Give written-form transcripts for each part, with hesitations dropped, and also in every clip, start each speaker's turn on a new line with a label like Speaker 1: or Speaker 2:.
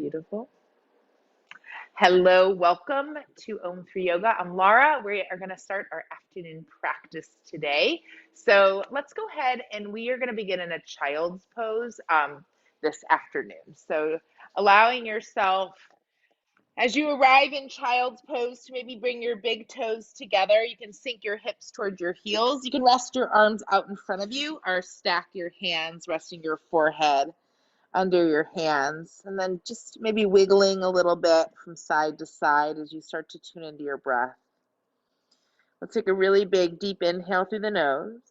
Speaker 1: Beautiful. Hello, welcome to OM3 Yoga. I'm Lara. We are going to start our afternoon practice today. So let's go ahead and we are going to begin in a child's pose this afternoon. So allowing yourself, as you arrive in child's pose, to maybe bring your big toes together. You can sink your hips towards your heels. You can rest your arms out in front of you or stack your hands, resting your forehead under your hands, and then just maybe wiggling a little bit from side to side as you start to tune into your breath. Let's take a really big, deep inhale through the nose,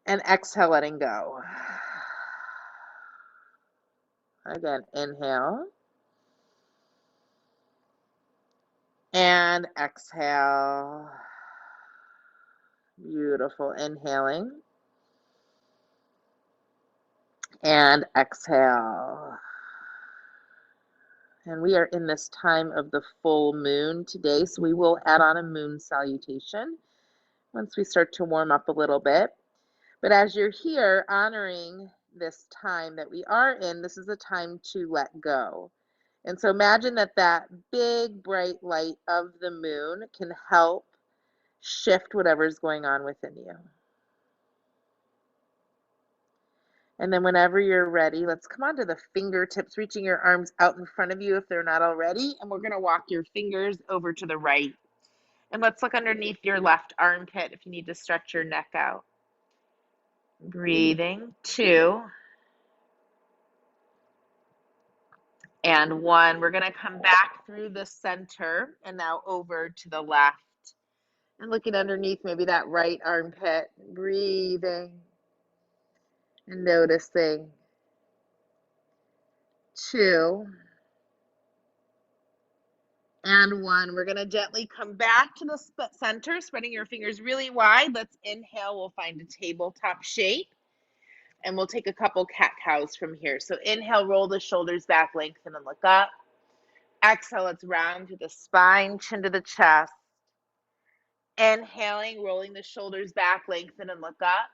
Speaker 1: and exhale, letting go. Again, inhale, and exhale. Beautiful. Inhaling, and exhale. And we are in this time of the full moon today, so we will add on a moon salutation once we start to warm up a little bit. But as you're here honoring this time that we are in, this is a time to let go. And so imagine that that big bright light of the moon can help shift whatever's going on within you. And then whenever you're ready, let's come onto the fingertips, reaching your arms out in front of you if they're not already. And we're going to walk your fingers over to the right. And let's look underneath your left armpit if you need to stretch your neck out. Breathing, 2, and 1. We're going to come back through the center and now over to the left. And looking underneath maybe that right armpit, breathing and noticing. 2, and 1. We're going to gently come back to the center, spreading your fingers really wide. Let's inhale. We'll find a tabletop shape. And we'll take a couple cat-cows from here. So inhale, roll the shoulders back, lengthen and look up. Exhale, let's round through the spine, chin to the chest. Inhaling, rolling the shoulders back, lengthen and look up.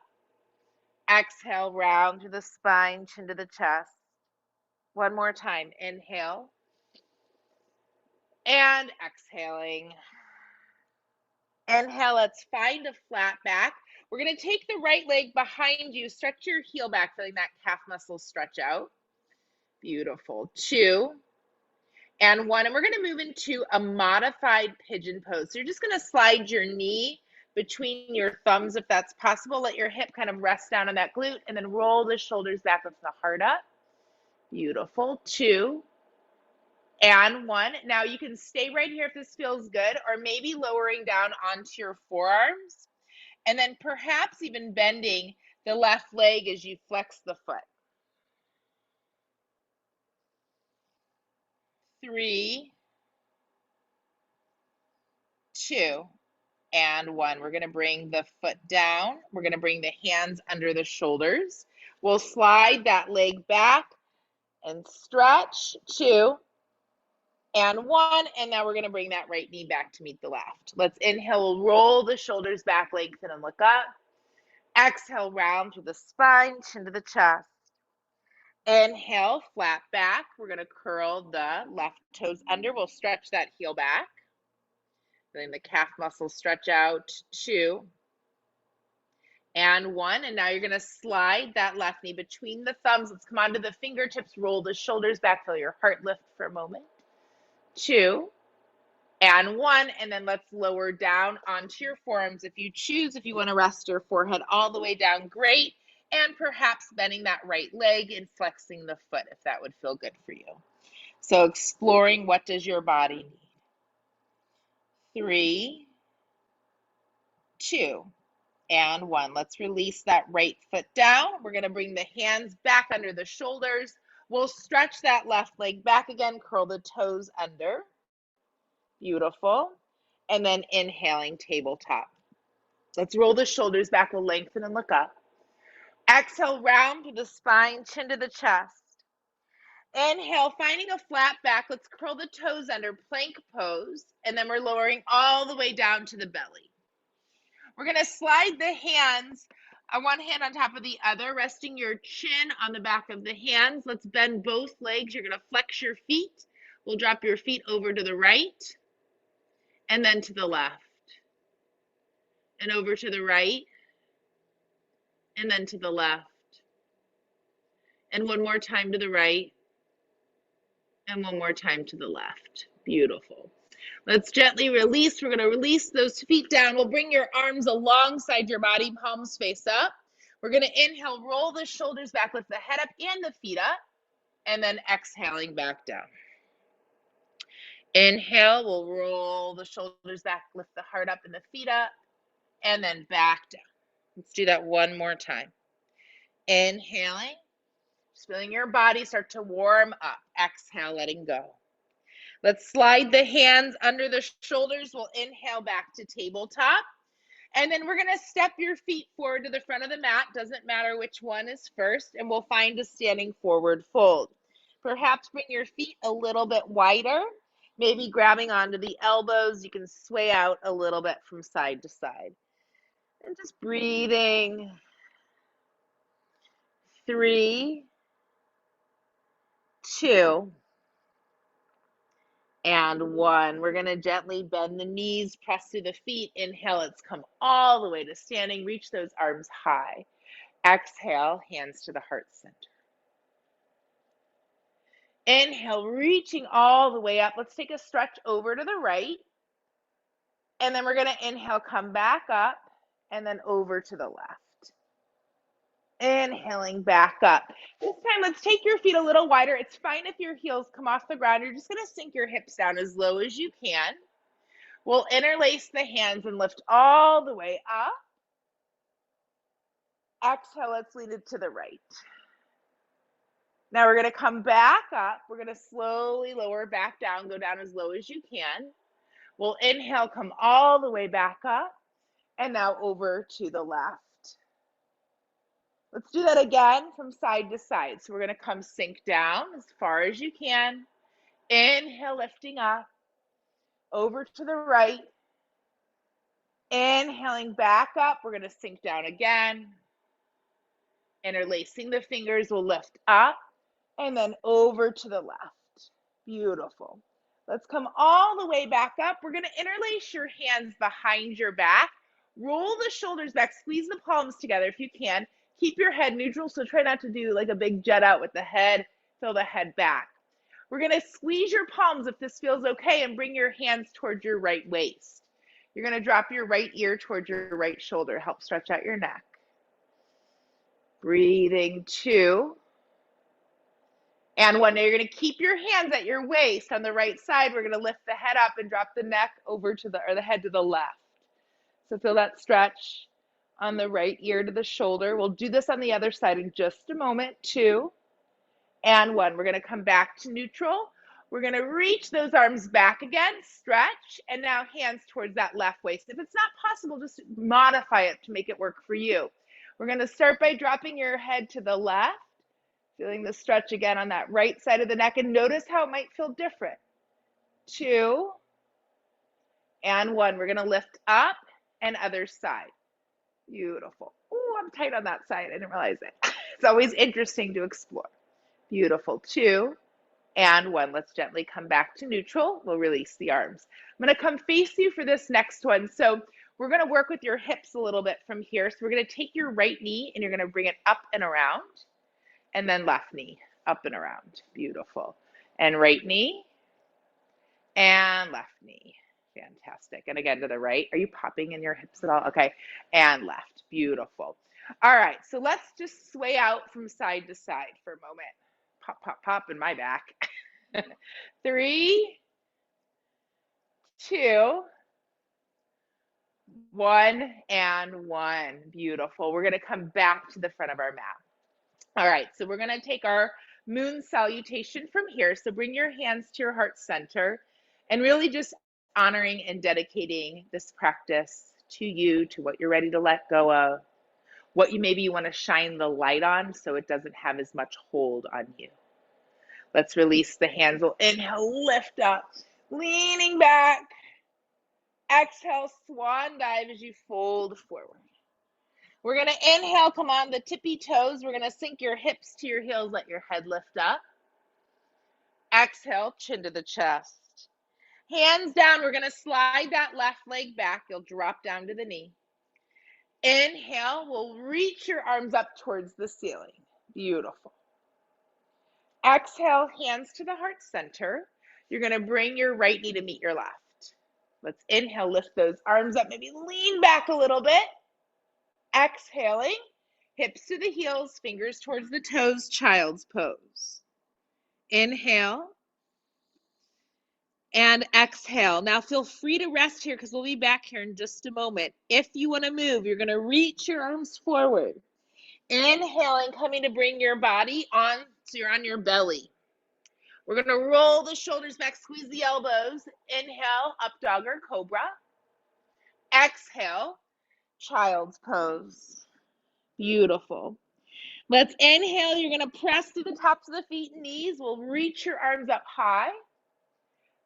Speaker 1: Exhale, round through the spine, chin to the chest. One more time. Inhale. And exhaling. Inhale, let's find a flat back. We're going to take the right leg behind you, stretch your heel back, feeling that calf muscle stretch out. Beautiful. 2, and 1. And we're going to move into a modified pigeon pose. So you're just going to slide your knee between your thumbs if that's possible. Let your hip kind of rest down on that glute and then roll the shoulders back with the heart up. Beautiful. 2, and 1. Now you can stay right here if this feels good, or maybe lowering down onto your forearms and then perhaps even bending the left leg as you flex the foot. 3, 2, and 1. We're going to bring the foot down. We're going to bring the hands under the shoulders. We'll slide that leg back and stretch. 2, and 1. And now we're going to bring that right knee back to meet the left. Let's inhale, roll the shoulders back, lengthen and look up. Exhale, round through the spine, chin to the chest. Inhale, flat back. We're going to curl the left toes under. We'll stretch that heel back. Letting the calf muscles stretch out. 2, and 1. And now you're going to slide that left knee between the thumbs. Let's come onto the fingertips. Roll the shoulders back. Feel your heart lift for a moment. 2, and 1. And then let's lower down onto your forearms if you choose. If you want to rest your forehead all the way down, great. And perhaps bending that right leg and flexing the foot if that would feel good for you. So exploring, what does your body need? 3, 2, and 1. Let's release that right foot down. We're going to bring the hands back under the shoulders. We'll stretch that left leg back again, curl the toes under. Beautiful. And then inhaling, tabletop. Let's roll the shoulders back. We'll lengthen and look up. Exhale, round through the spine, chin to the chest. Inhale, finding a flat back. Let's curl the toes under, plank pose. And then we're lowering all the way down to the belly. We're going to slide the hands One hand on top of the other, resting your chin on the back of the hands. Let's bend both legs. You're going to flex your feet. We'll drop your feet over to the right and then to the left and over to the right and then to the left. And one more time to the right and one more time to the left. Beautiful. Let's gently release. We're going to release those feet down. We'll bring your arms alongside your body, palms face up. We're going to inhale, roll the shoulders back, lift the head up and the feet up, and then exhaling back down. Inhale, we'll roll the shoulders back, lift the heart up and the feet up, and then back down. Let's do that one more time. Inhaling, just feeling your body start to warm up. Exhale, letting go. Let's slide the hands under the shoulders. We'll inhale back to tabletop. And then we're going to step your feet forward to the front of the mat. Doesn't matter which one is first. And we'll find a standing forward fold. Perhaps bring your feet a little bit wider. Maybe grabbing onto the elbows. You can sway out a little bit from side to side. And just breathing. 3, 2, and 1. We're going to gently bend the knees, press through the feet. Inhale, let's come all the way to standing. Reach those arms high. Exhale, hands to the heart center. Inhale, reaching all the way up. Let's take a stretch over to the right. And then we're going to inhale, come back up, and then over to the left. Inhaling back up. This time, let's take your feet a little wider. It's fine if your heels come off the ground. You're just going to sink your hips down as low as you can. We'll interlace the hands and lift all the way up. Exhale, let's lean it to the right. Now we're going to come back up. We're going to slowly lower back down, go down as low as you can. We'll inhale, come all the way back up, and now over to the left. Let's do that again from side to side. So we're going to come sink down as far as you can. Inhale, lifting up, over to the right. Inhaling back up, we're going to sink down again. Interlacing the fingers, we'll lift up and then over to the left. Beautiful. Let's come all the way back up. We're going to interlace your hands behind your back. Roll the shoulders back, squeeze the palms together if you can. Keep your head neutral, so try not to do like a big jet out with the head. Fill the head back. We're going to squeeze your palms if this feels okay and bring your hands towards your right waist. You're going to drop your right ear towards your right shoulder. Help stretch out your neck. Breathing 2. And 1. Now you're going to keep your hands at your waist on the right side. We're going to lift the head up and drop the neck over to the head to the left. So feel that stretch on the right ear to the shoulder. We'll do this on the other side in just a moment. 2 and 1. We're going to come back to neutral. We're going to reach those arms back again, stretch, and now hands towards that left waist. If it's not possible, just modify it to make it work for you. We're going to start by dropping your head to the left, feeling the stretch again on that right side of the neck, and notice how it might feel different. 2 and 1. We're going to lift up and other side. Beautiful. Oh, I'm tight on that side. I didn't realize it. It's always interesting to explore. Beautiful. 2 and 1. Let's gently come back to neutral. We'll release the arms. I'm going to come face you for this next one. So we're going to work with your hips a little bit from here. So we're going to take your right knee and you're going to bring it up and around. And then left knee up and around. Beautiful. And right knee and left knee. Fantastic. And again to the right. Are you popping in your hips at all? Okay. And left. Beautiful. All right. So let's just sway out from side to side for a moment. Pop, pop, pop in my back. 3, 2, 1, and 1. Beautiful. We're going to come back to the front of our mat. All right. So we're going to take our moon salutation from here. So bring your hands to your heart center and really just honoring and dedicating this practice to you, to what you're ready to let go of, what you want to shine the light on so it doesn't have as much hold on you. Let's release the hands. We'll inhale, lift up, leaning back. Exhale, swan dive as you fold forward. We're going to inhale, come on the tippy toes. We're going to sink your hips to your heels, let your head lift up. Exhale, chin to the chest. Hands down, we're going to slide that left leg back. You'll drop down to the knee. Inhale, we'll reach your arms up towards the ceiling. Beautiful. Exhale, hands to the heart center. You're going to bring your right knee to meet your left. Let's inhale, lift those arms up, maybe lean back a little bit. Exhaling, hips to the heels, fingers towards the toes, child's pose. Inhale and exhale. Now feel free to rest here because we'll be back here in just a moment. If you want to move, you're going to reach your arms forward. Inhaling, coming to bring your body on, so you're on your belly. We're going to roll the shoulders back, squeeze the elbows. Inhale, up dog or cobra. Exhale, child's pose. Beautiful. Let's inhale. You're going to press to the tops of the feet and knees. We'll reach your arms up high.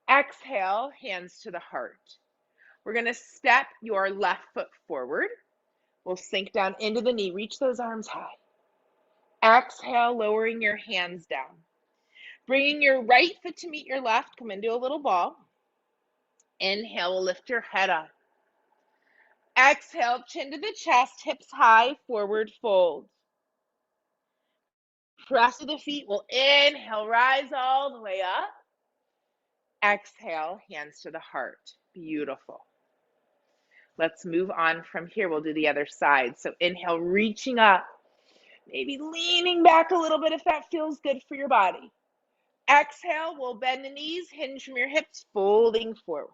Speaker 1: Exhale, hands to the heart. We're going to step your left foot forward. We'll sink down into the knee. Reach those arms high. Exhale, lowering your hands down. Bringing your right foot to meet your left. Come into a little ball. Inhale, we'll lift your head up. Exhale, chin to the chest, hips high, forward fold. Press to the feet. We'll inhale, rise all the way up. Exhale, hands to the heart. Beautiful. Let's move on from here. We'll do the other side. So inhale, reaching up. Maybe leaning back a little bit if that feels good for your body. Exhale, we'll bend the knees, hinge from your hips, folding forward.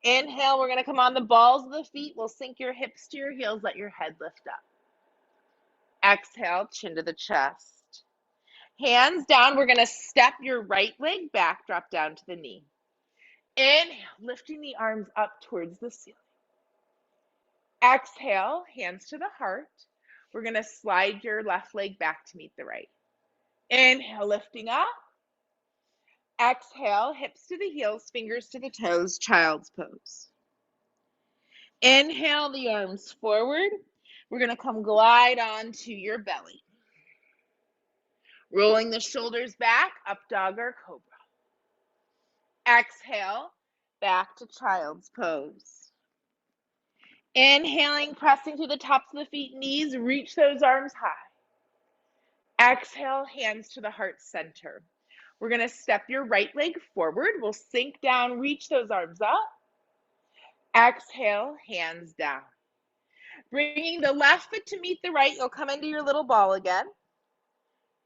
Speaker 1: Inhale, we're going to come on the balls of the feet. We'll sink your hips to your heels, let your head lift up. Exhale, chin to the chest. Hands down, we're going to step your right leg back, drop down to the knee. Inhale, lifting the arms up towards the ceiling. Exhale, hands to the heart. We're going to slide your left leg back to meet the right. Inhale, lifting up. Exhale, hips to the heels, fingers to the toes, child's pose. Inhale the arms forward. We're going to come glide onto your belly. Rolling the shoulders back, up dog or cobra. Exhale, back to child's pose. Inhaling, pressing to the tops of the feet and knees, reach those arms high. Exhale, hands to the heart center. We're going to step your right leg forward. We'll sink down, reach those arms up. Exhale, hands down. Bringing the left foot to meet the right, you'll come into your little ball again.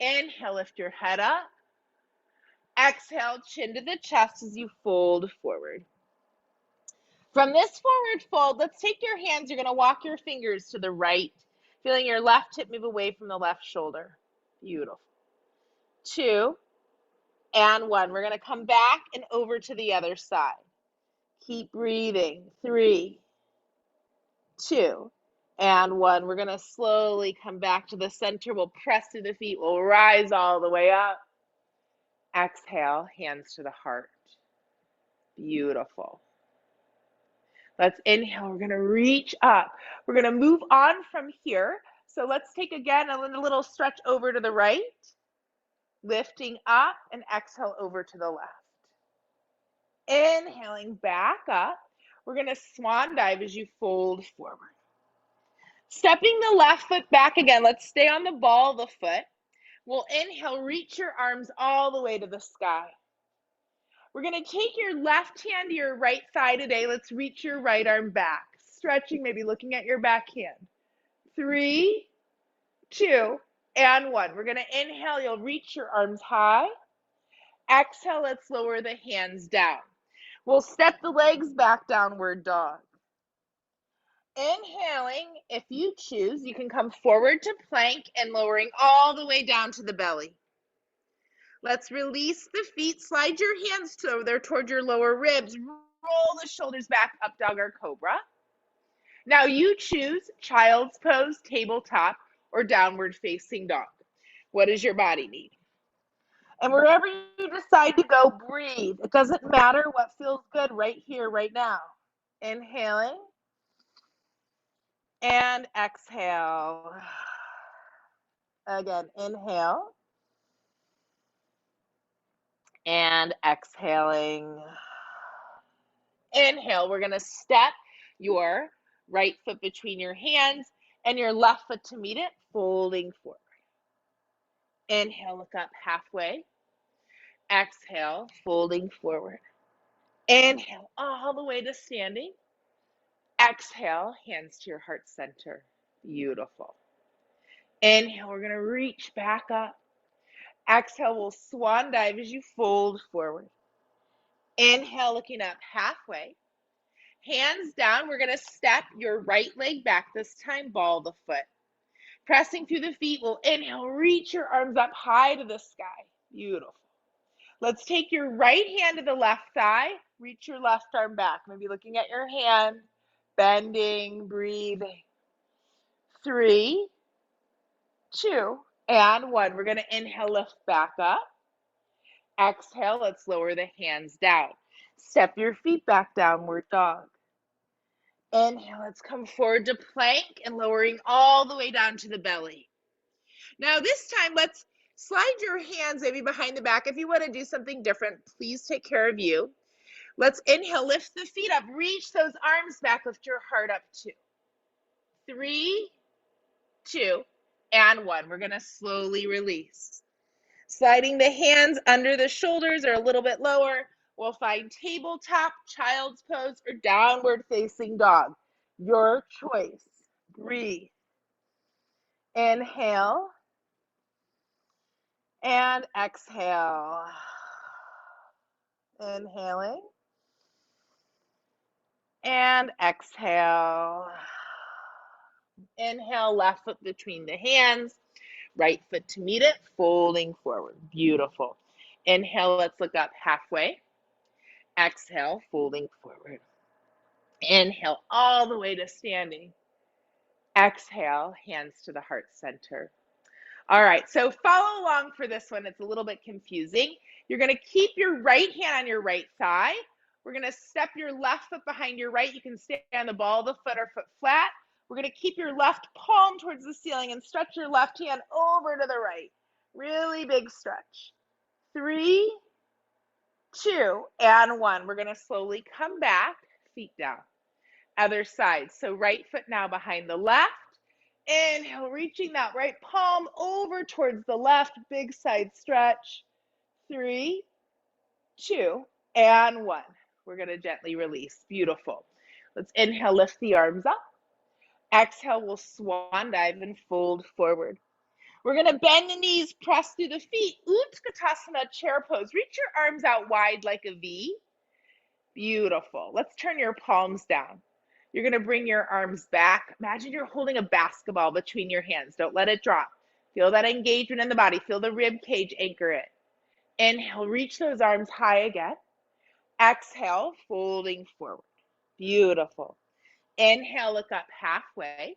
Speaker 1: Inhale, lift your head up. Exhale, chin to the chest as you fold forward. From this forward fold, let's take your hands. You're going to walk your fingers to the right, feeling your left hip move away from the left shoulder. Beautiful. 2 and 1. We're going to come back and over to the other side. Keep breathing. 3, 2, and 1. We're going to slowly come back to the center. We'll press through the feet. We'll rise all the way up. Exhale, hands to the heart. Beautiful. Let's inhale. We're going to reach up. We're going to move on from here. So let's take again a little stretch over to the right. Lifting up and exhale over to the left. Inhaling back up. We're going to swan dive as you fold forward. Stepping the left foot back again. Let's stay on the ball of the foot. We'll inhale, reach your arms all the way to the sky. We're going to take your left hand to your right thigh today. Let's reach your right arm back. Stretching, maybe looking at your back hand. 3, 2, and 1. We're going to inhale. You'll reach your arms high. Exhale, let's lower the hands down. We'll step the legs back, downward dog. Inhaling, if you choose, you can come forward to plank and lowering all the way down to the belly. Let's release the feet. Slide your hands over there toward your lower ribs. Roll the shoulders back, up dog or cobra. Now you choose child's pose, tabletop, or downward facing dog. What does your body need? And wherever you decide to go, breathe. It doesn't matter what feels good right here, right now. Inhaling. And exhale. Again, inhale. And exhaling. Inhale, we're going to step your right foot between your hands and your left foot to meet it, folding forward. Inhale, look up halfway. Exhale, folding forward. Inhale, all the way to standing. Exhale, hands to your heart center. Beautiful. Inhale, we're going to reach back up. Exhale, we'll swan dive as you fold forward. Inhale, looking up halfway. Hands down, we're going to step your right leg back this time, ball the foot. Pressing through the feet, we'll inhale, reach your arms up high to the sky. Beautiful. Let's take your right hand to the left thigh, reach your left arm back. Maybe looking at your hand, bending, breathing. 3, 2, and 1. We're going to inhale, lift back up. Exhale, let's lower the hands down. Step your feet back, downward dog. Inhale, let's come forward to plank and lowering all the way down to the belly. Now this time, let's slide your hands maybe behind the back. If you want to do something different, please take care of you. Let's inhale, lift the feet up, reach those arms back, lift your heart up 2, 3, 2, and 1. We're going to slowly release. Sliding the hands under the shoulders or a little bit lower. We'll find tabletop, child's pose, or downward facing dog. Your choice. Breathe. Inhale. And exhale. Inhaling. And exhale. Inhale, left foot between the hands. Right foot to meet it, folding forward. Beautiful. Inhale, let's look up halfway. Exhale, folding forward. Inhale, all the way to standing. Exhale, hands to the heart center. All right, so follow along for this one. It's a little bit confusing. You're going to keep your right hand on your right thigh. We're going to step your left foot behind your right. You can stay on the ball of the foot or foot flat. We're going to keep your left palm towards the ceiling and stretch your left hand over to the right. Really big stretch. 3, 2, and 1. We're going to slowly come back, feet down. Other side. So right foot now behind the left. Inhale, reaching that right palm over towards the left. Big side stretch. 3, 2, and 1. We're going to gently release. Beautiful. Let's inhale, lift the arms up. Exhale, we'll swan dive and fold forward. We're going to bend the knees, press through the feet. Katasana, chair pose. Reach your arms out wide like a V. Beautiful. Let's turn your palms down. You're going to bring your arms back. Imagine you're holding a basketball between your hands. Don't let it drop. Feel that engagement in the body. Feel the rib cage anchor it. Inhale, reach those arms high again. Exhale, folding forward. Beautiful. Inhale, look up halfway.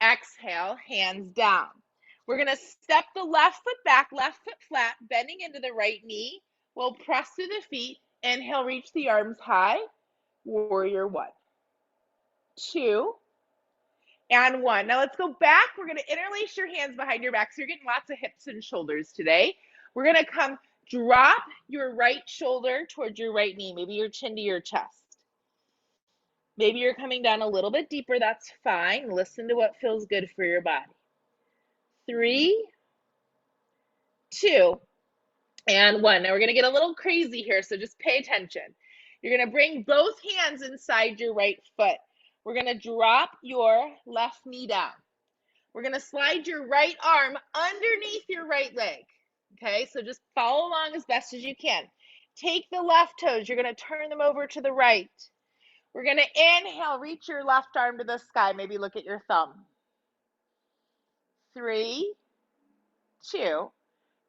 Speaker 1: Exhale, hands down. We're going to step the left foot back, left foot flat, bending into the right knee. We'll press through the feet. Inhale, reach the arms high. Warrior 1, 2, and 1. Now let's go back. We're going to interlace your hands behind your back. So you're getting lots of hips and shoulders today. We're going to come drop your right shoulder towards your right knee, maybe your chin to your chest. Maybe you're coming down a little bit deeper. That's fine. Listen to what feels good for your body. 3, 2, and 1. Now we're going to get a little crazy here, so just pay attention. You're going to bring both hands inside your right foot. We're going to drop your left knee down. We're going to slide your right arm underneath your right leg. Okay, so just follow along as best as you can. Take the left toes. You're going to turn them over to the right. We're going to inhale, reach your left arm to the sky. Maybe look at your thumb. 3, 2,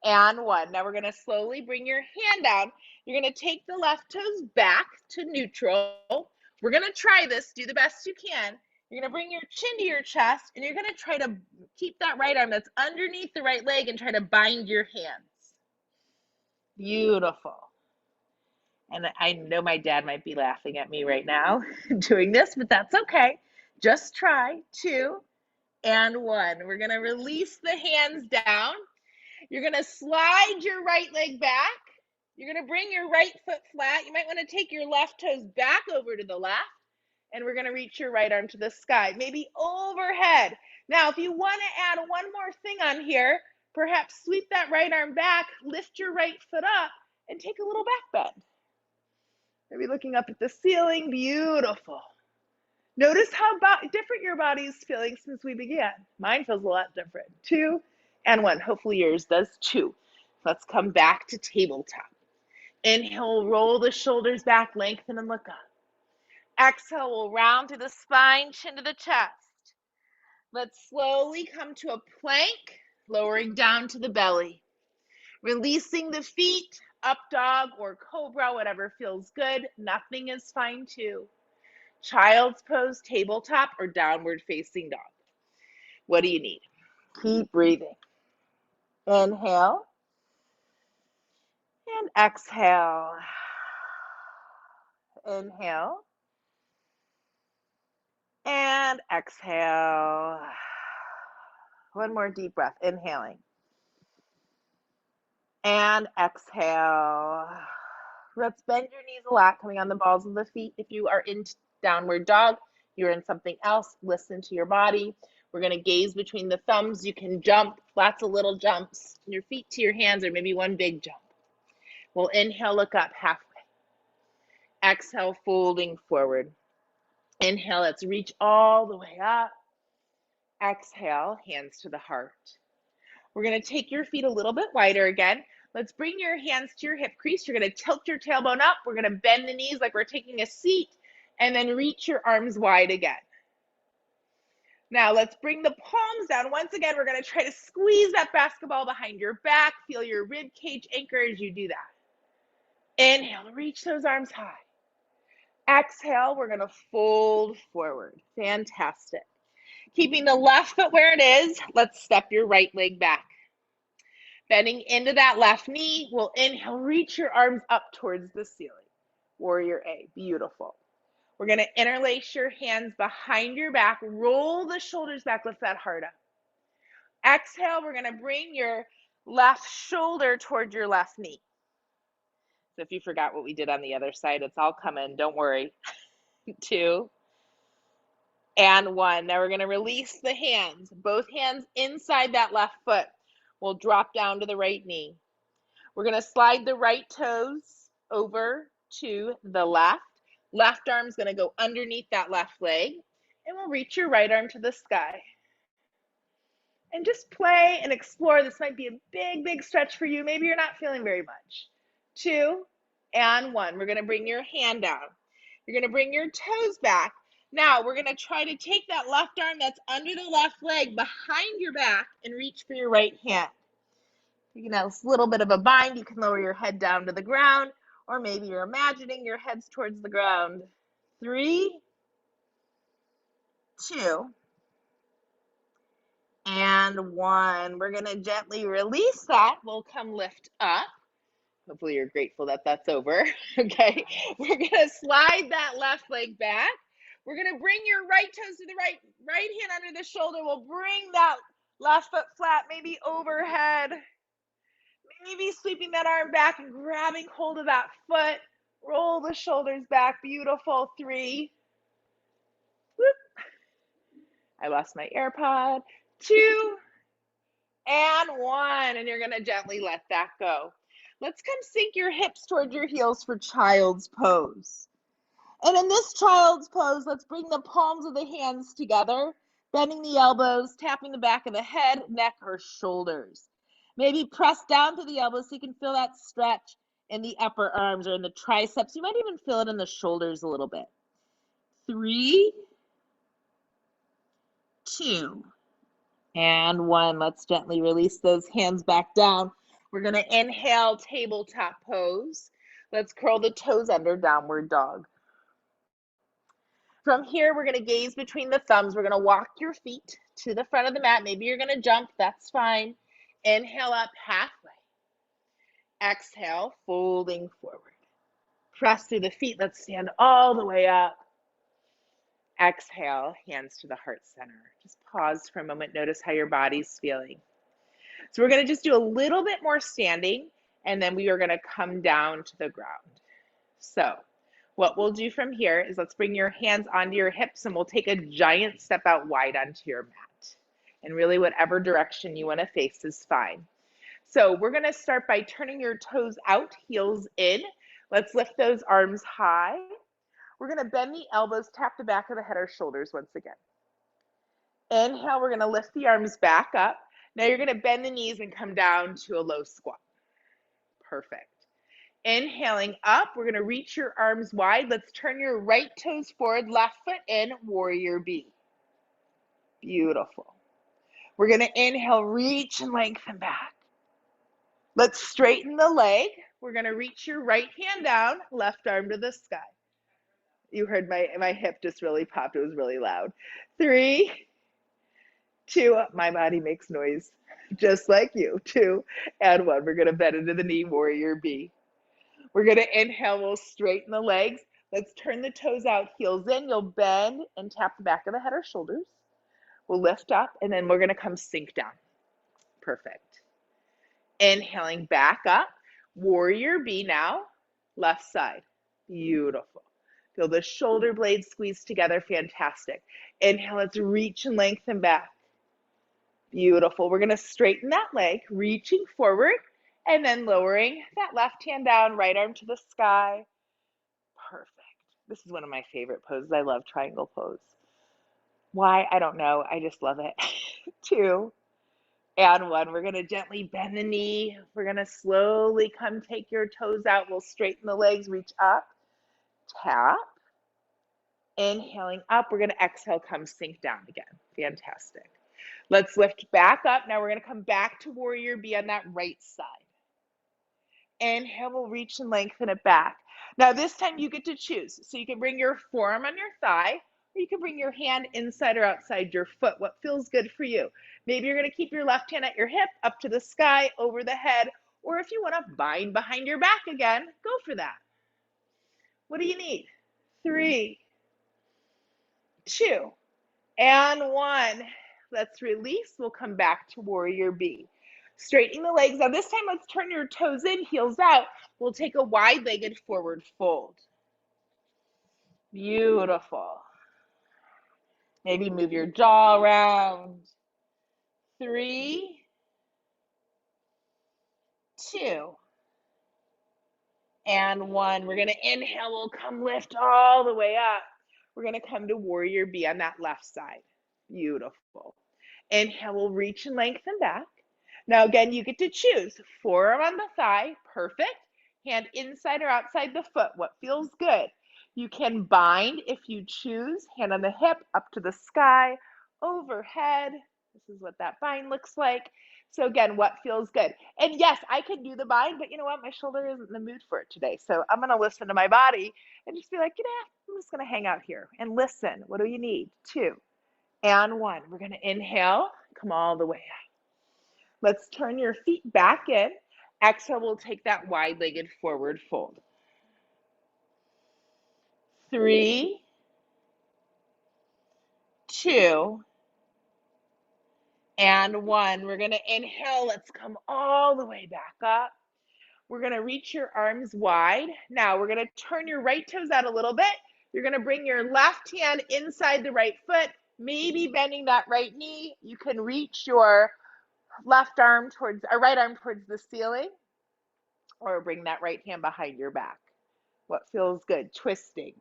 Speaker 1: and 1. Now we're going to slowly bring your hand down. You're going to take the left toes back to neutral. We're going to try this. Do the best you can. You're going to bring your chin to your chest, and you're going to try to keep that right arm that's underneath the right leg and try to bind your hands. Beautiful. And I know my dad might be laughing at me right now doing this, but that's okay. Just try. 2 and 1. We're going to release the hands down. You're going to slide your right leg back. You're going to bring your right foot flat. You might want to take your left toes back over to the left. And we're going to reach your right arm to the sky, maybe overhead. Now, if you want to add one more thing on here, perhaps sweep that right arm back, lift your right foot up, and take a little back bend. Maybe looking up at the ceiling. Beautiful. Notice how different your body is feeling since we began. Mine feels a lot different. 2 and 1. Hopefully yours does too. Let's come back to tabletop. Inhale, roll the shoulders back, lengthen and look up. Exhale, we'll round through the spine, chin to the chest. Let's slowly come to a plank, lowering down to the belly. Releasing the feet, up dog or cobra, whatever feels good. Nothing is fine too. Child's pose, tabletop, or downward facing dog. What do you need? Keep breathing. Inhale and exhale. Inhale and exhale. One more deep breath. Inhaling and exhale. Let's bend your knees a lot, coming on the balls of the feet. If you are in downward dog, you're in something else, listen to your body. We're going to gaze between the thumbs. You can jump, lots of little jumps, your feet to your hands, or maybe one big jump. We'll inhale, look up halfway. Exhale, folding forward. Inhale, let's reach all the way up. Exhale, hands to the heart. We're going to take your feet a little bit wider again. Let's bring your hands to your hip crease. You're going to tilt your tailbone up. We're going to bend the knees like we're taking a seat, and then reach your arms wide again. Now let's bring the palms down. Once again, we're going to try to squeeze that basketball behind your back. Feel your rib cage anchor as you do that. Inhale, reach those arms high. Exhale, we're going to fold forward. Fantastic. Keeping the left foot where it is, let's step your right leg back. Bending into that left knee, we'll inhale, reach your arms up towards the ceiling. Warrior A, beautiful. We're going to interlace your hands behind your back, roll the shoulders back, lift that heart up. Exhale, we're going to bring your left shoulder towards your left knee. So if you forgot what we did on the other side, it's all coming, don't worry. 2 and 1. Now we're going to release the hands, both hands inside that left foot. We'll drop down to the right knee. We're going to slide the right toes over to the left. Left arm's going to go underneath that left leg, and we'll reach your right arm to the sky. And just play and explore. This might be a big, big stretch for you. Maybe you're not feeling very much. 2 and 1. We're going to bring your hand down. You're going to bring your toes back. Now we're going to try to take that left arm that's under the left leg behind your back and reach for your right hand. You can have a little bit of a bind. You can lower your head down to the ground, or maybe you're imagining your head's towards the ground. 3, 2, and 1. We're going to gently release that. We'll come lift up. Hopefully you're grateful that that's over. Okay. We're going to slide that left leg back. We're going to bring your right toes to the right hand under the shoulder. We'll bring that left foot flat, maybe overhead. Maybe sweeping that arm back and grabbing hold of that foot. Roll the shoulders back. Beautiful. 3. Whoop. I lost my AirPod. 2 and 1. And you're going to gently let that go. Let's come sink your hips toward your heels for child's pose. And in this child's pose, let's bring the palms of the hands together, bending the elbows, tapping the back of the head, neck, or shoulders. Maybe press down to the elbows so you can feel that stretch in the upper arms or in the triceps. You might even feel it in the shoulders a little bit. 3, 2, and 1. Let's gently release those hands back down. We're going to inhale, tabletop pose. Let's curl the toes under, downward dog. From here, we're going to gaze between the thumbs. We're going to walk your feet to the front of the mat. Maybe you're going to jump. That's fine. Inhale up halfway. Exhale, folding forward. Press through the feet. Let's stand all the way up. Exhale, hands to the heart center. Just pause for a moment. Notice how your body's feeling. So we're going to just do a little bit more standing, and then we are going to come down to the ground. So what we'll do from here is let's bring your hands onto your hips, and we'll take a giant step out wide onto your mat. And really whatever direction you want to face is fine. So we're going to start by turning your toes out, heels in. Let's lift those arms high. We're going to bend the elbows, tap the back of the head or shoulders once again. Inhale, we're going to lift the arms back up. Now you're going to bend the knees and come down to a low squat. Perfect. Inhaling up, we're going to reach your arms wide. Let's turn your right toes forward, left foot in, warrior B. Beautiful. We're going to inhale, reach and lengthen back. Let's straighten the leg. We're going to reach your right hand down, left arm to the sky. You heard my hip just really popped. It was really loud. 3, 2, my body makes noise just like you. 2 and 1. We're going to bend into the knee, warrior B. We're going to inhale, we'll straighten the legs. Let's turn the toes out, heels in. You'll bend and tap the back of the head or shoulders. We'll lift up, and then we're going to come sink down. Perfect. Inhaling back up, warrior B now, left side. Beautiful. Feel the shoulder blades squeeze together, fantastic. Inhale, let's reach and lengthen back. Beautiful. We're going to straighten that leg, reaching forward, and then lowering that left hand down, right arm to the sky. Perfect. This is one of my favorite poses. I love triangle pose. Why? I don't know. I just love it. 2 and 1. We're going to gently bend the knee. We're going to slowly come take your toes out. We'll straighten the legs, reach up, tap. Inhaling up. We're going to exhale, come sink down again. Fantastic. Let's lift back up. Now we're going to come back to warrior B on that right side. Inhale, we'll reach and lengthen it back. Now this time you get to choose. So you can bring your forearm on your thigh, or you can bring your hand inside or outside your foot. What feels good for you? Maybe you're going to keep your left hand at your hip, up to the sky, over the head, or if you want to bind behind your back again, go for that. What do you need? 3, 2, and 1. Let's release. We'll come back to warrior B. Straightening the legs. Now this time, let's turn your toes in, heels out. We'll take a wide-legged forward fold. Beautiful. Maybe move your jaw around. 3, 2, and 1. We're going to inhale. We'll come lift all the way up. We're going to come to warrior B on that left side. Beautiful. Inhale, we'll reach and lengthen back. Now again, you get to choose. Forearm on the thigh, perfect. Hand inside or outside the foot, what feels good. You can bind if you choose. Hand on the hip, up to the sky, overhead. This is what that bind looks like. So again, what feels good. And yes, I can do the bind, but you know what? My shoulder isn't in the mood for it today. So I'm going to listen to my body and just be like, I'm just going to hang out here and listen. What do you need? 2 and 1. We're going to inhale, come all the way up. Let's turn your feet back in. Exhale, we'll take that wide-legged forward fold. 3, 2, and 1. We're going to inhale. Let's come all the way back up. We're going to reach your arms wide. Now, we're going to turn your right toes out a little bit. You're going to bring your left hand inside the right foot, maybe bending that right knee. You can reach your left arm towards, or right arm towards the ceiling, or bring that right hand behind your back. What feels good? Twisting.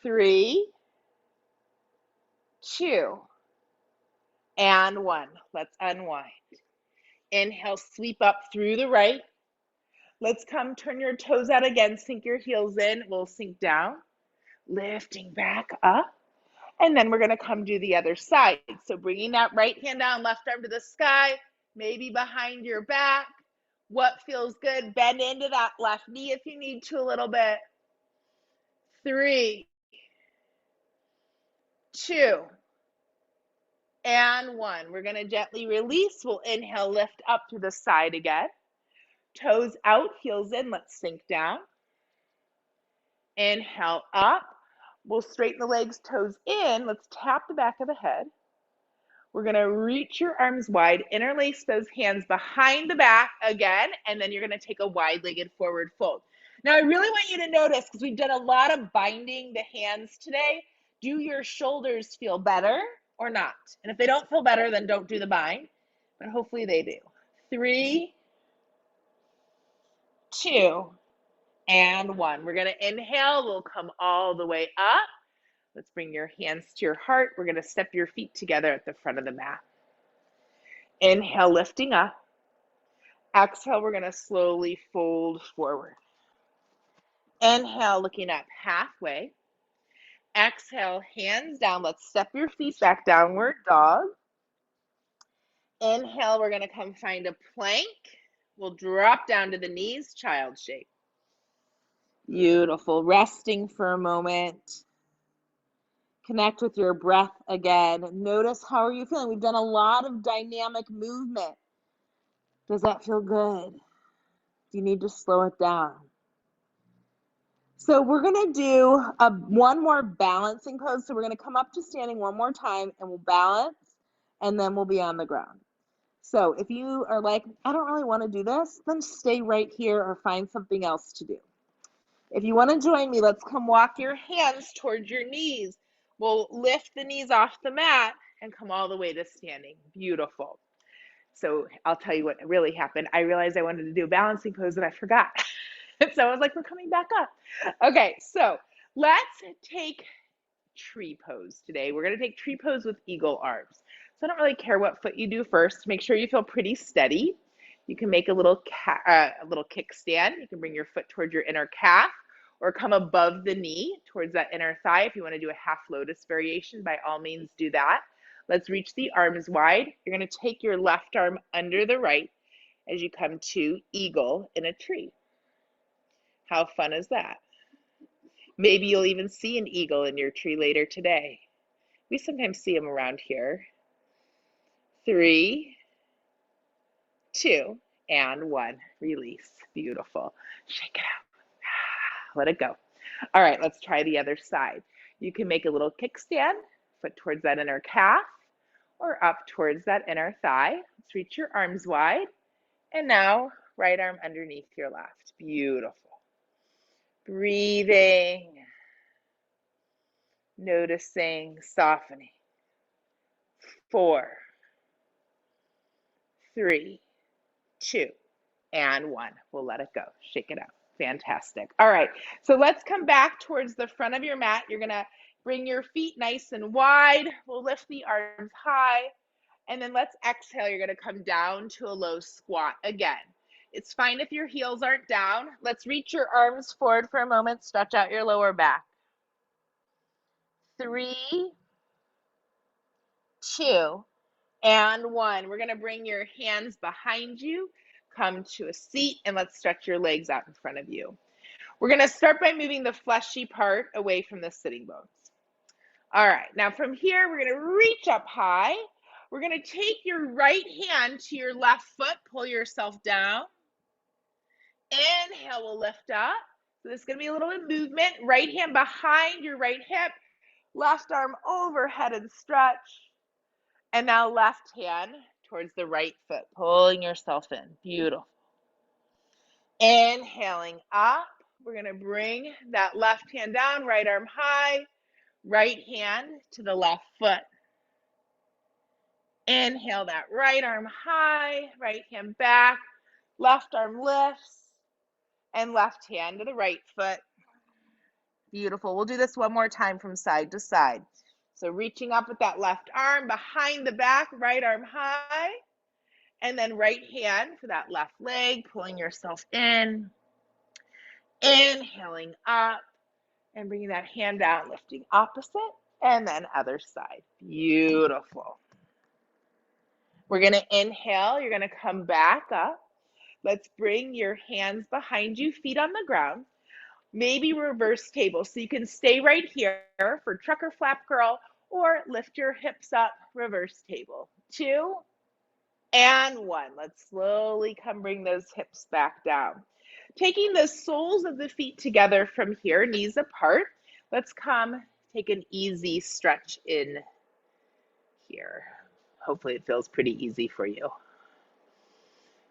Speaker 1: 3, 2, and 1. Let's unwind. Inhale, sweep up through the right. Let's come turn your toes out again. Sink your heels in. We'll sink down, lifting back up. And then we're going to come do the other side. So bringing that right hand down, left arm to the sky, maybe behind your back. What feels good? Bend into that left knee if you need to a little bit. 3, 2, and 1. We're going to gently release. We'll inhale, lift up to the side again. Toes out, heels in. Let's sink down. Inhale up. We'll straighten the legs, toes in. Let's tap the back of the head. We're going to reach your arms wide, interlace those hands behind the back again, and then you're going to take a wide-legged forward fold. Now, I really want you to notice, because we've done a lot of binding the hands today, do your shoulders feel better or not? And if they don't feel better, then don't do the bind, but hopefully they do. 3, 2, and 1. We're going to inhale. We'll come all the way up. Let's bring your hands to your heart. We're going to step your feet together at the front of the mat. Inhale, lifting up. Exhale, we're going to slowly fold forward. Inhale, looking up halfway. Exhale, hands down. Let's step your feet back, downward dog. Inhale, we're going to come find a plank. We'll drop down to the knees, child shape. Beautiful. Resting for a moment. Connect with your breath again. Notice, how are you feeling? We've done a lot of dynamic movement. Does that feel good? Do you need to slow it down? So we're going to do one more balancing pose. So we're going to come up to standing one more time, and we'll balance, and then we'll be on the ground. So if you are like, I don't really want to do this, then stay right here or find something else to do. If you want to join me, let's come walk your hands towards your knees. We'll lift the knees off the mat and come all the way to standing. Beautiful. So I'll tell you what really happened. I realized I wanted to do a balancing pose and I forgot. So I was like, we're coming back up. Okay, so let's take tree pose today. We're going to take tree pose with eagle arms. So I don't really care what foot you do first. Make sure you feel pretty steady. You can make a little kickstand. You can bring your foot towards your inner calf or come above the knee towards that inner thigh. If you want to do a half lotus variation, by all means do that. Let's reach the arms wide. You're going to take your left arm under the right as you come to eagle in a tree. How fun is that? Maybe you'll even see an eagle in your tree later today. We sometimes see them around here. 3, 2, and 1. Release. Beautiful. Shake it out. Let it go. All right, let's try the other side. You can make a little kickstand, foot towards that inner calf, or up towards that inner thigh. Let's reach your arms wide. And now, right arm underneath your left. Beautiful. Breathing. Noticing, softening. 4, 3, 2, and 1. We'll let it go. Shake it out. Fantastic. All right, so let's come back towards the front of your mat. You're going to bring your feet nice and wide. We'll lift the arms high. And then let's exhale. You're going to come down to a low squat again. It's fine if your heels aren't down. Let's reach your arms forward for a moment. Stretch out your lower back. 3, 2, and 1. We're going to bring your hands behind you, come to a seat, and let's stretch your legs out in front of you. We're going to start by moving the fleshy part away from the sitting bones. All right, now from here, we're going to reach up high. We're going to take your right hand to your left foot, pull yourself down. Inhale, we'll lift up. So this is going to be a little bit of movement. Right hand behind your right hip, left arm overhead and stretch. And now left hand towards the right foot, pulling yourself in. Beautiful. Inhaling up. We're going to bring that left hand down, right arm high, right hand to the left foot. Inhale that right arm high, right hand back, left arm lifts, and left hand to the right foot. Beautiful. We'll do this one more time from side to side. So reaching up with that left arm behind the back, right arm high, and then right hand for that left leg, pulling yourself in. Inhaling up and bringing that hand down, lifting opposite, and then other side. Beautiful. We're going to inhale. You're going to come back up. Let's bring your hands behind you, feet on the ground. Maybe reverse table. So you can stay right here for trucker flap curl or lift your hips up, reverse table. 2 and 1. Let's slowly bring those hips back down. Taking the soles of the feet together from here, knees apart. Let's come take an easy stretch in here. Hopefully it feels pretty easy for you.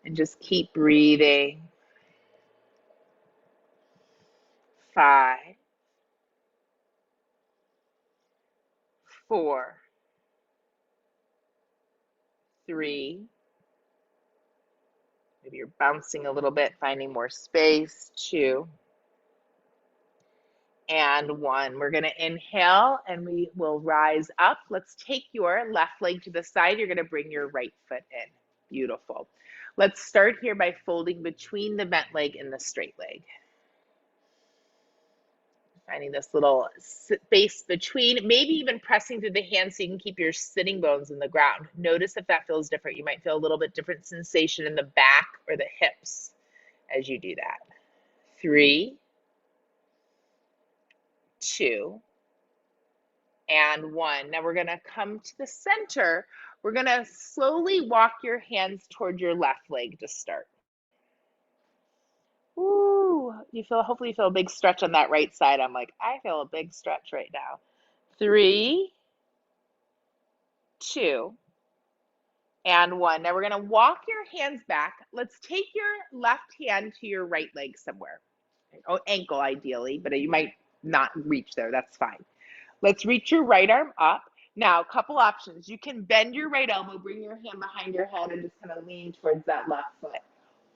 Speaker 1: And just keep breathing. 5, 4, 3, maybe you're bouncing a little bit, finding more space. 2, and 1. We're going to inhale and we will rise up. Let's take your left leg to the side. You're going to bring your right foot in. Beautiful. Let's start here by folding between the bent leg and the straight leg. Finding this little space between, maybe even pressing through the hands so you can keep your sitting bones in the ground. Notice if that feels different. You might feel a little bit different sensation in the back or the hips as you do that. 3, 2, and 1. Now we're going to come to the center. We're going to slowly walk your hands toward your left leg to start. Ooh, hopefully you feel a big stretch on that right side. I'm like, I feel a big stretch right now. 3, 2, and 1. Now we're going to walk your hands back. Let's take your left hand to your right leg somewhere. Oh, ankle ideally, but you might not reach there. That's fine. Let's reach your right arm up. Now, a couple options. You can bend your right elbow, bring your hand behind your head, and just kind of lean towards that left foot.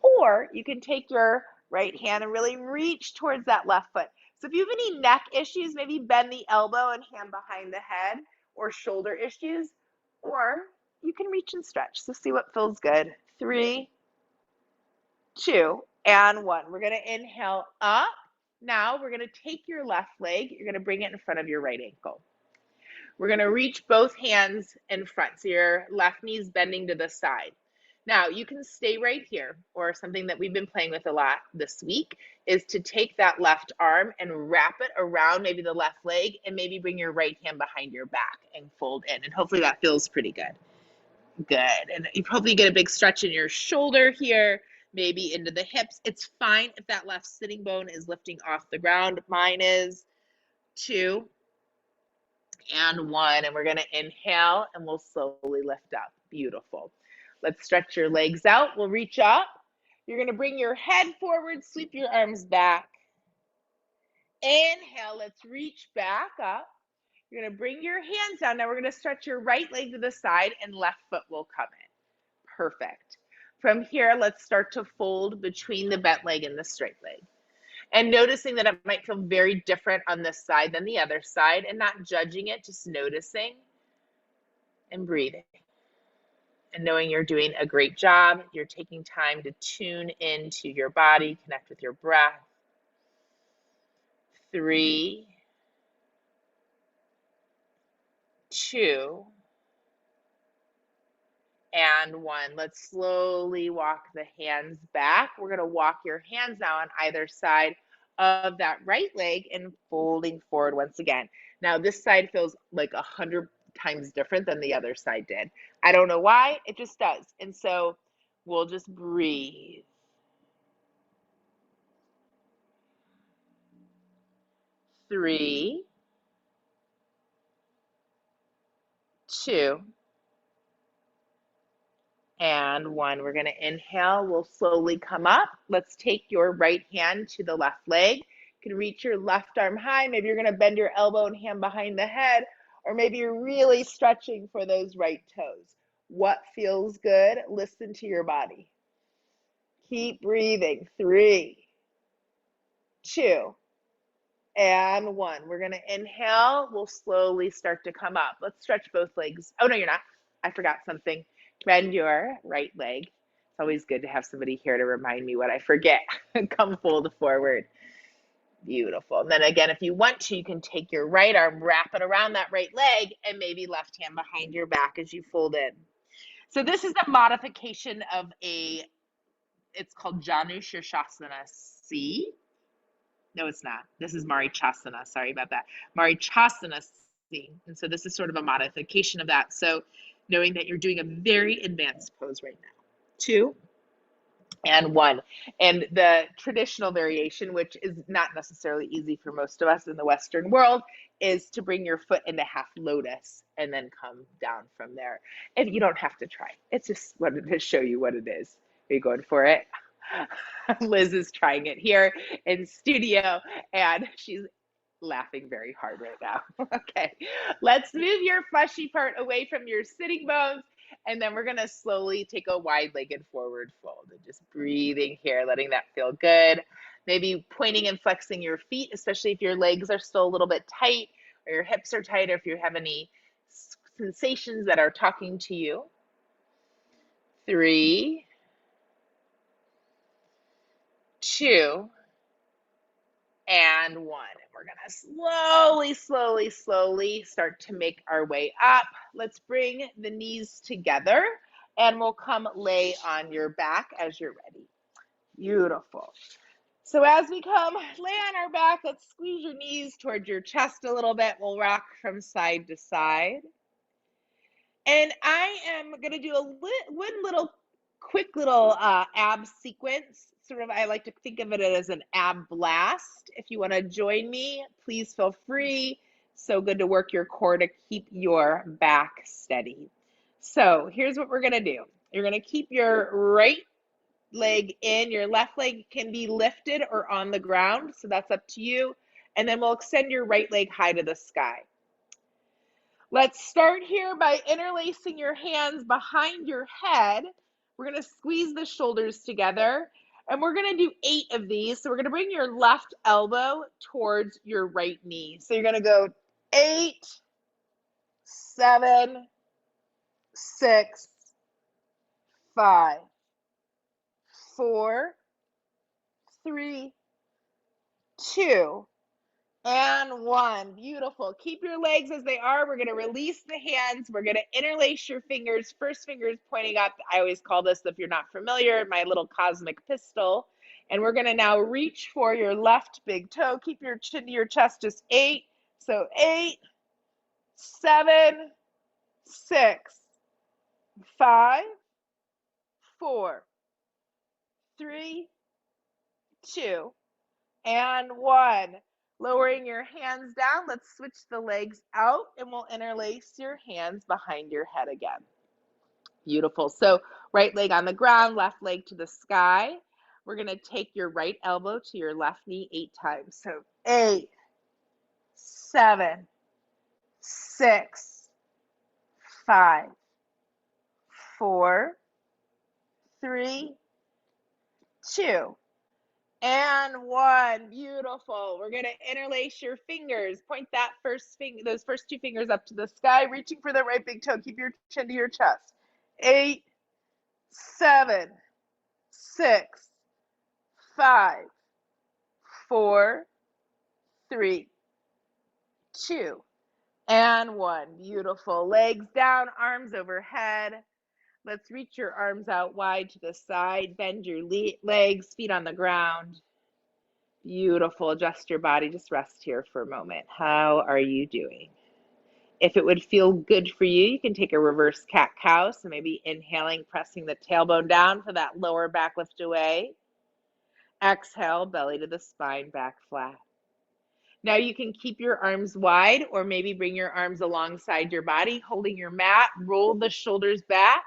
Speaker 1: Or you can take your right hand and really reach towards that left foot. So if you have any neck issues, maybe bend the elbow and hand behind the head, or shoulder issues, or you can reach and stretch. So see what feels good. 3, 2, and 1. We're going to inhale up. Now we're going to take your left leg. You're going to bring it in front of your right ankle. We're going to reach both hands in front. So your left knee is bending to the side. Now you can stay right here, or something that we've been playing with a lot this week is to take that left arm and wrap it around maybe the left leg, and maybe bring your right hand behind your back and fold in. And hopefully that feels pretty good. Good. And you probably get a big stretch in your shoulder here, maybe into the hips. It's fine if that left sitting bone is lifting off the ground. Mine is. 2, and 1. And we're going to inhale and we'll slowly lift up. Beautiful. Let's stretch your legs out. We'll reach up. You're going to bring your head forward, sweep your arms back. Inhale. Let's reach back up. You're going to bring your hands down. Now we're going to stretch your right leg to the side and left foot will come in. Perfect. From here, let's start to fold between the bent leg and the straight leg. And noticing that it might feel very different on this side than the other side, and not judging it, just noticing and breathing. And knowing you're doing a great job. You're taking time to tune into your body, connect with your breath. 3, 2, and 1. Let's slowly walk the hands back. We're going to walk your hands now on either side of that right leg and folding forward once again. Now this side feels like 100 times different than the other side did. I don't know why, it just does. And so we'll just breathe. 3, 2, and 1. We're going to inhale. We'll slowly come up. Let's take your right hand to the left leg. You can reach your left arm high. Maybe you're going to bend your elbow and hand behind the head, or maybe you're really stretching for those right toes. What feels good? Listen to your body. Keep breathing. 3, 2, and 1. We're going to inhale. We'll slowly start to come up. Let's stretch both legs. Oh, no, you're not. I forgot something. Bend your right leg. It's always good to have somebody here to remind me what I forget. Come fold forward. Beautiful. And then again, if you want to, you can take your right arm, wrap it around that right leg, and maybe left hand behind your back as you fold in. So this is a modification of it's called Janu Shirshasana C. No, it's not. This is Marichasana. Sorry about that. Marichasana C. And so this is sort of a modification of that. So knowing that you're doing a very advanced pose right now. 2, and 1. And the traditional variation, which is not necessarily easy for most of us in the Western world, is to bring your foot into half lotus and then come down from there. And you don't have to try. It's just wanted to show you what it is. Are you going for it? Liz is trying it here in studio, and she's laughing very hard right now. Okay, let's move your fleshy part away from your sitting bones, and then we're gonna slowly take a wide-legged forward fold and just breathing here, letting that feel good. Maybe pointing and flexing your feet, especially if your legs are still a little bit tight or your hips are tight, or if you have any sensations that are talking to you. 3, 2, and 1. And we're gonna slowly, slowly, slowly start to make our way up. Let's bring the knees together and we'll come lay on your back as you're ready. Beautiful. So as we come lay on our back, let's squeeze your knees towards your chest a little bit. We'll rock from side to side. And I am going to do one little quick little ab sequence. Sort of, I like to think of it as an ab blast. If you want to join me, please feel free. So good to work your core to keep your back steady. So here's what we're going to do. You're going to keep your right leg in. Your left leg can be lifted or on the ground. So that's up to you. And then we'll extend your right leg high to the sky. Let's start here by interlacing your hands behind your head. We're going to squeeze the shoulders together, and we're going to do 8 of these. So we're going to bring your left elbow towards your right knee. So you're going to go 8, 7, 6, 5, 4, 3, 2, and 1. Beautiful. Keep your legs as they are. We're going to release the hands. We're going to interlace your fingers. First finger is pointing up. I always call this, if you're not familiar, my little cosmic pistol. And we're going to now reach for your left big toe. Keep your chin to your chest, just 8. So 8, 7, 6, 5, 4, 3, 2, and 1. Lowering your hands down, let's switch the legs out and we'll interlace your hands behind your head again. Beautiful. So right leg on the ground, left leg to the sky. We're going to take your right elbow to your left knee 8 times. So 8, 7, 6, 5, 4, 3, 2, and 1. Beautiful. We're going to interlace your fingers. Point that those first 2 fingers up to the sky, reaching for the right big toe. Keep your chin to your chest. 8, 7, 6, 5, 4, 3, 2, and 1. Beautiful. Legs down, arms overhead. Let's reach your arms out wide to the side. Bend your legs, feet on the ground. Beautiful. Adjust your body. Just rest here for a moment. How are you doing? If it would feel good for you, you can take a reverse cat-cow. So maybe inhaling, pressing the tailbone down for that lower back lift away. Exhale, belly to the spine, back flat. Now you can keep your arms wide or maybe bring your arms alongside your body, holding your mat. Roll the shoulders back.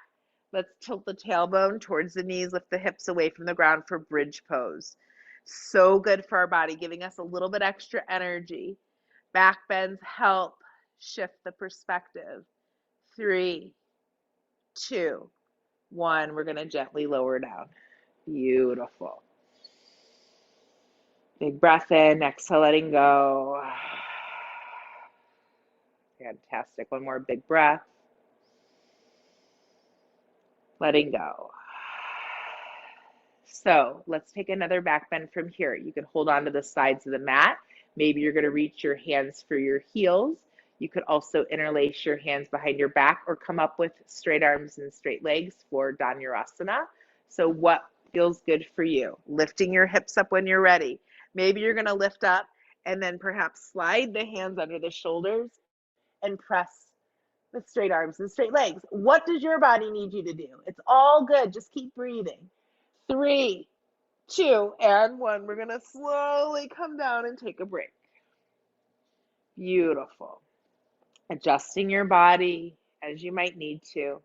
Speaker 1: Let's tilt the tailbone towards the knees, lift the hips away from the ground for bridge pose. So good for our body, giving us a little bit extra energy. Back bends help shift the perspective. 3, 2, 1. We're going to gently lower down. Beautiful. Big breath in, exhale, letting go. Fantastic. One more big breath. Letting go. So let's take another back bend from here. You can hold on to the sides of the mat. Maybe you're going to reach your hands for your heels. You could also interlace your hands behind your back or come up with straight arms and straight legs for Dhanurasana. So what feels good for you? Lifting your hips up when you're ready. Maybe you're going to lift up and then perhaps slide the hands under the shoulders and press with straight arms and straight legs. What does your body need you to do? It's all good. Just keep breathing. 3, 2, and 1. We're going to slowly come down and take a break. Beautiful. Adjusting your body as you might need to.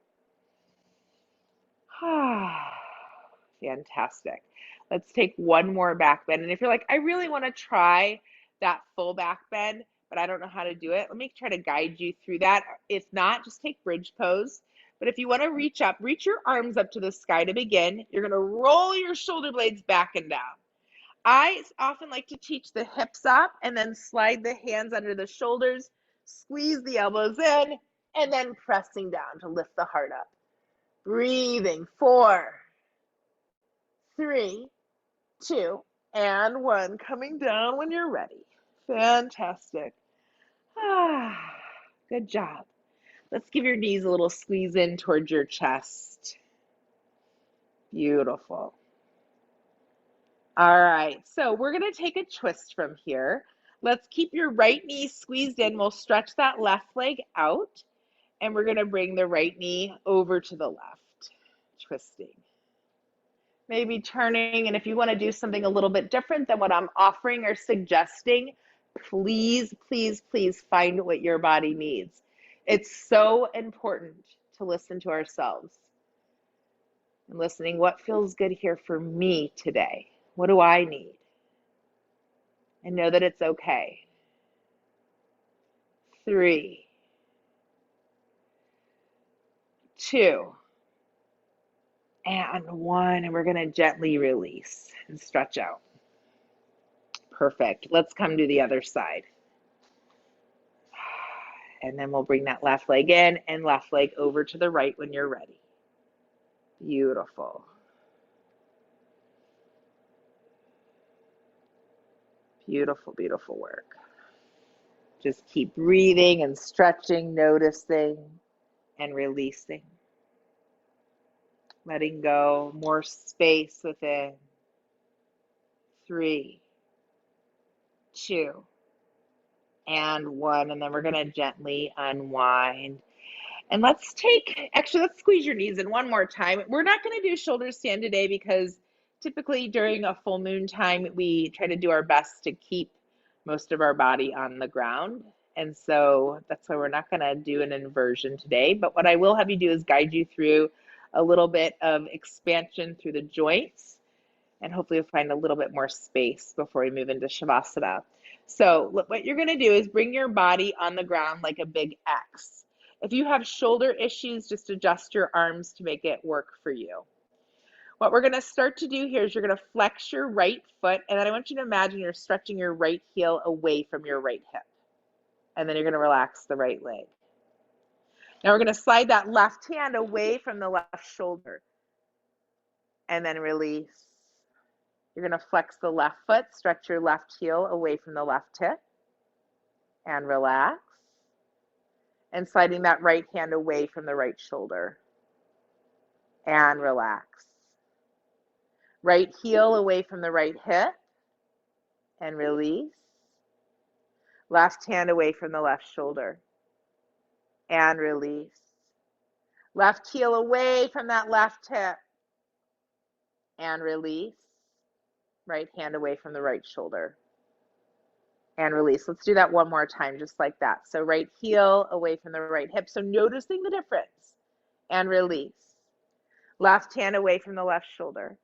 Speaker 1: Fantastic. Let's take one more back bend. And if you're like, I really want to try that full back bend, but I don't know how to do it, let me try to guide you through that. If not, just take bridge pose. But if you want to reach up, reach your arms up to the sky to begin. You're going to roll your shoulder blades back and down. I often like to teach the hips up and then slide the hands under the shoulders, squeeze the elbows in, and then pressing down to lift the heart up. Breathing. 4, 3, 2, and 1. Coming down when you're ready. Fantastic. Good job. Let's give your knees a little squeeze in towards your chest. Beautiful. All right, so we're going to take a twist from here. Let's keep your right knee squeezed in. We'll stretch that left leg out, and we're going to bring the right knee over to the left, twisting. Maybe turning, and if you want to do something a little bit different than what I'm offering or suggesting, please, please, please find what your body needs. It's so important to listen to ourselves and listening. What feels good here for me today? What do I need? And know that it's okay. 3, 2, and 1. And we're going to gently release and stretch out. Perfect. Let's come to the other side. And then we'll bring that left leg in and left leg over to the right when you're ready. Beautiful. Beautiful, beautiful work. Just keep breathing and stretching, noticing and releasing. Letting go, more space within. 3, 2, and 1. And then we're going to gently unwind. And let's squeeze your knees in one more time. We're not going to do shoulder stand today because typically during a full moon time, we try to do our best to keep most of our body on the ground. And so that's why we're not going to do an inversion today. But what I will have you do is guide you through a little bit of expansion through the joints. And hopefully you'll find a little bit more space before we move into Shavasana. So what you're going to do is bring your body on the ground like a big X. If you have shoulder issues, just adjust your arms to make it work for you. What we're going to start to do here is you're going to flex your right foot, and then I want you to imagine you're stretching your right heel away from your right hip. And then you're going to relax the right leg. Now we're going to slide that left hand away from the left shoulder. And then release. You're going to flex the left foot, stretch your left heel away from the left hip. And relax. And sliding that right hand away from the right shoulder. And relax. Right heel away from the right hip. And release. Left hand away from the left shoulder. And release. Left heel away from that left hip. And release. Right hand away from the right shoulder. And release. Let's do that one more time, just like that. So right heel away from the right hip. So noticing the difference. And release. Left hand away from the left shoulder.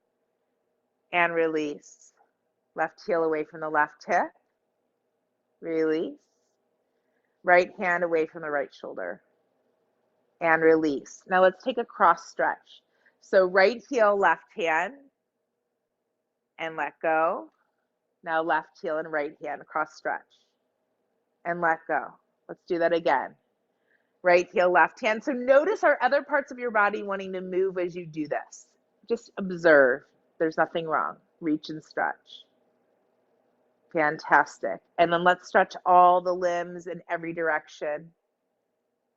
Speaker 1: And release. Left heel away from the left hip. Release. Right hand away from the right shoulder. And release. Now let's take a cross stretch. So right heel, left hand. And let go. Now left heel and right hand, cross stretch. And let go. Let's do that again. Right heel, left hand. So notice our other parts of your body wanting to move as you do this. Just observe. There's nothing wrong. Reach and stretch. Fantastic. And then let's stretch all the limbs in every direction.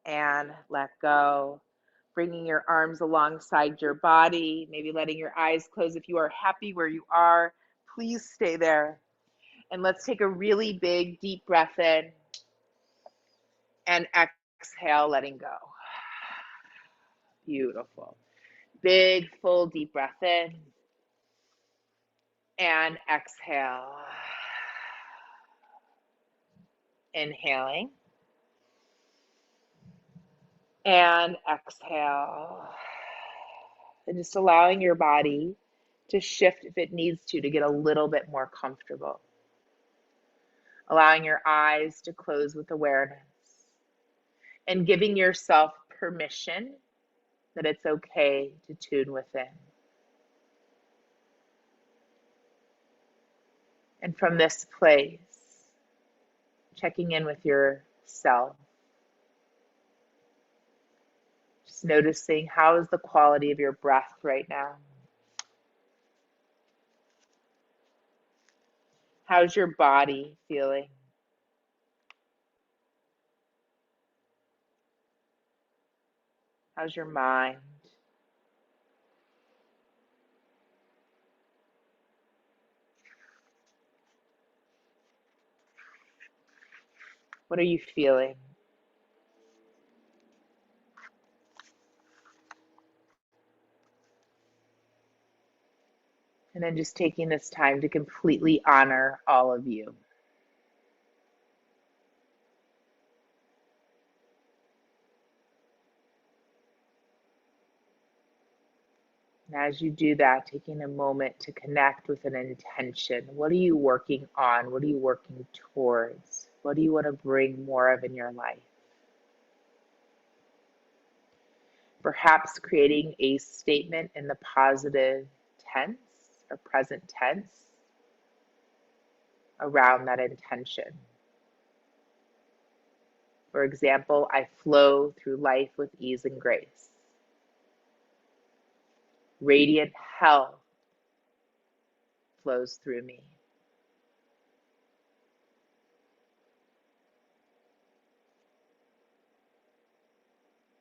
Speaker 1: And let go. Bringing your arms alongside your body. Maybe letting your eyes close. If you are happy where you are, please stay there. And let's take a really big, deep breath in. And exhale, letting go. Beautiful. Big, full, deep breath in. And exhale. Inhaling. And exhale. And just allowing your body to shift if it needs to get a little bit more comfortable. Allowing your eyes to close with awareness. And giving yourself permission that it's okay to tune within. And from this place, checking in with yourself. Just noticing, how is the quality of your breath right now? How's your body feeling? How's your mind? What are you feeling? And then just taking this time to completely honor all of you. And as you do that, taking a moment to connect with an intention. What are you working on? What are you working towards? What do you want to bring more of in your life? Perhaps creating a statement in the positive tense or present tense around that intention. For example, I flow through life with ease and grace. Radiant health flows through me.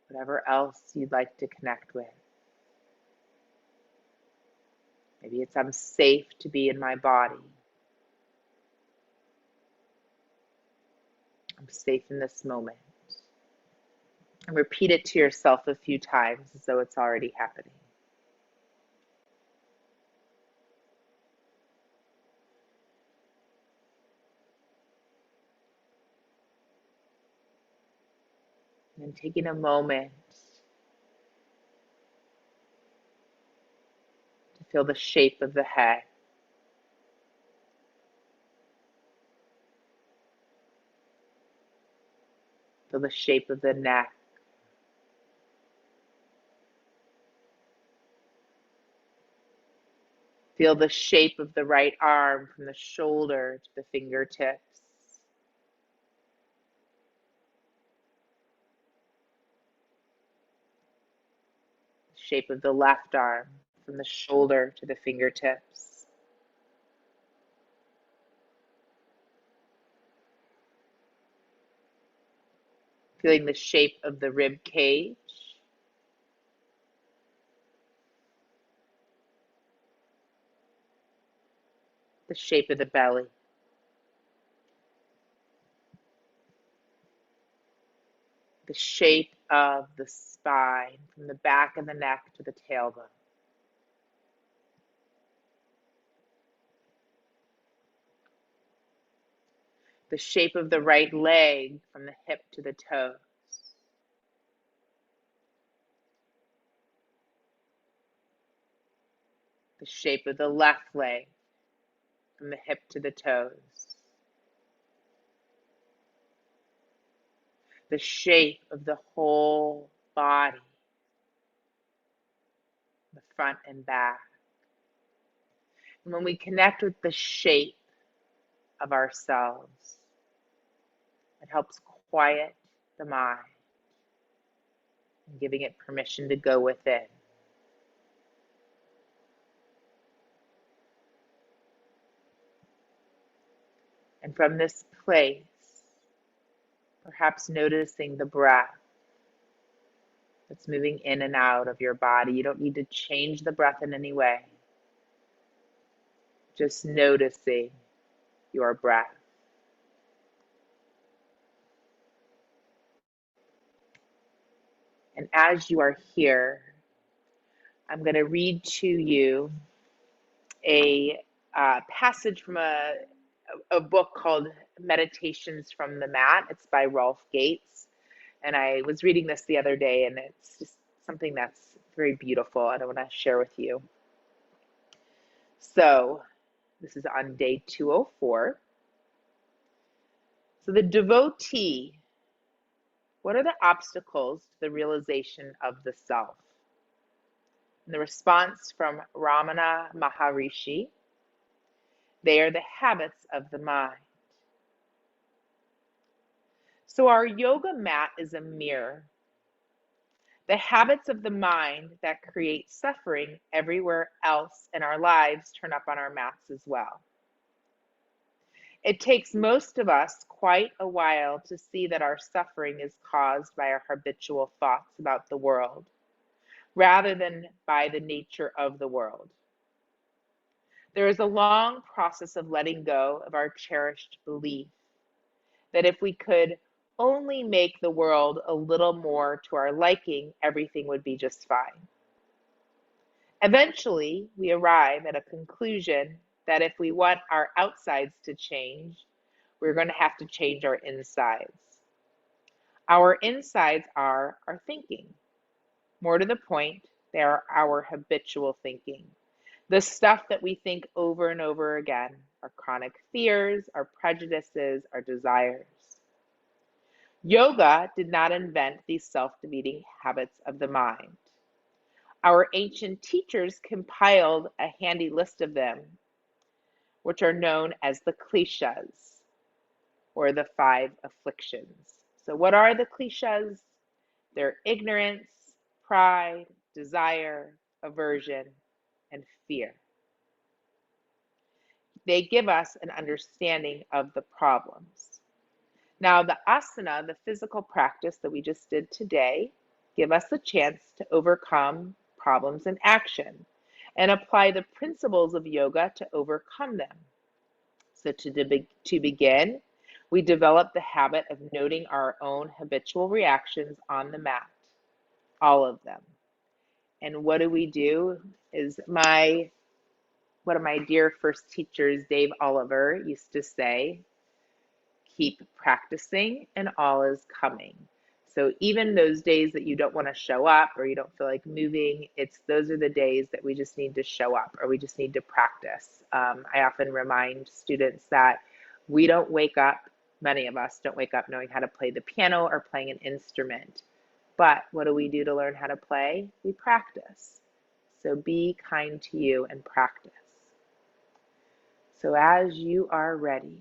Speaker 1: Whatever else you'd like to connect with. Maybe it's I'm safe to be in my body. I'm safe in this moment. And repeat it to yourself a few times as though it's already happening. And taking a moment to feel the shape of the head. Feel the shape of the neck. Feel the shape of the right arm from the shoulder to the fingertips. The shape of the left arm from the shoulder to the fingertips. Feeling the shape of the rib cage. The shape of the belly. The shape of the spine from the back of the neck to the tailbone. The shape of the right leg from the hip to the toes. The shape of the left leg from the hip to the toes. The shape of the whole body, the front and back. And when we connect with the shape of ourselves, it helps quiet the mind and giving it permission to go within. And from this place, perhaps noticing the breath that's moving in and out of your body. You don't need to change the breath in any way. Just noticing your breath. And as you are here, I'm going to read to you a passage from a book called Meditations from the Mat. It's by Rolf Gates. And I was reading this the other day, and it's just something that's very beautiful, and I want to share with you. So this is on day 204. So the devotee, what are the obstacles to the realization of the self? And the response from Ramana Maharishi, they are the habits of the mind. So our yoga mat is a mirror. The habits of the mind that create suffering everywhere else in our lives turn up on our mats as well. It takes most of us quite a while to see that our suffering is caused by our habitual thoughts about the world, rather than by the nature of the world. There is a long process of letting go of our cherished belief that if we could only make the world a little more to our liking, everything would be just fine. Eventually, we arrive at a conclusion that if we want our outsides to change, we're going to have to change our insides. Our insides are our thinking. More to the point, they are our habitual thinking. The stuff that we think over and over again, our chronic fears, our prejudices, our desires. Yoga did not invent these self-defeating habits of the mind. Our ancient teachers compiled a handy list of them, which are known as the kleshas, or the 5 afflictions. So what are the kleshas? They're ignorance, pride, desire, aversion, and fear. They give us an understanding of the problems. Now, the asana, the physical practice that we just did today, give us a chance to overcome problems in action and apply the principles of yoga to overcome them. So to begin, we develop the habit of noting our own habitual reactions on the mat, all of them. And what do? Is one of my dear first teachers, Dave Oliver, used to say, keep practicing and all is coming. So even those days that you don't want to show up or you don't feel like moving, those are the days that we just need to show up or we just need to practice. I often remind students that we don't wake up, many of us don't wake up knowing how to play the piano or playing an instrument. But what do we do to learn how to play? We practice. So be kind to you and practice. So as you are ready,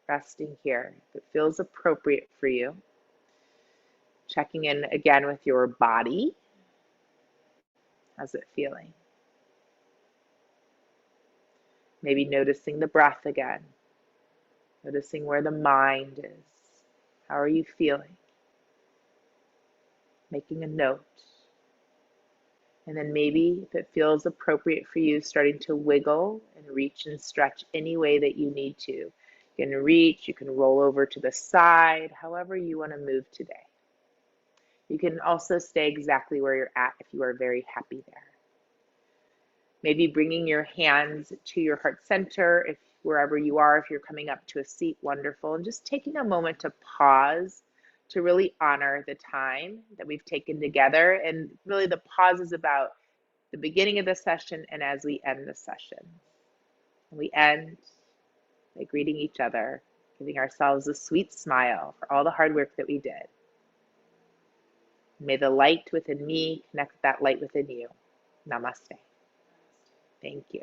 Speaker 1: resting here, if it feels appropriate for you, checking in again with your body. How's it feeling? Maybe noticing the breath again, noticing where the mind is. How are you feeling? Making a note. And then maybe if it feels appropriate for you, starting to wiggle and reach and stretch any way that you need to. You can reach, you can roll over to the side, however you want to move today. You can also stay exactly where you're at if you are very happy there. Maybe bringing your hands to your heart center, if wherever you are, if you're coming up to a seat, wonderful. And just taking a moment to pause to really honor the time that we've taken together. And really the pause is about the beginning of the session and as we end the session. And we end by greeting each other, giving ourselves a sweet smile for all the hard work that we did. May the light within me connect with that light within you. Namaste. Thank you.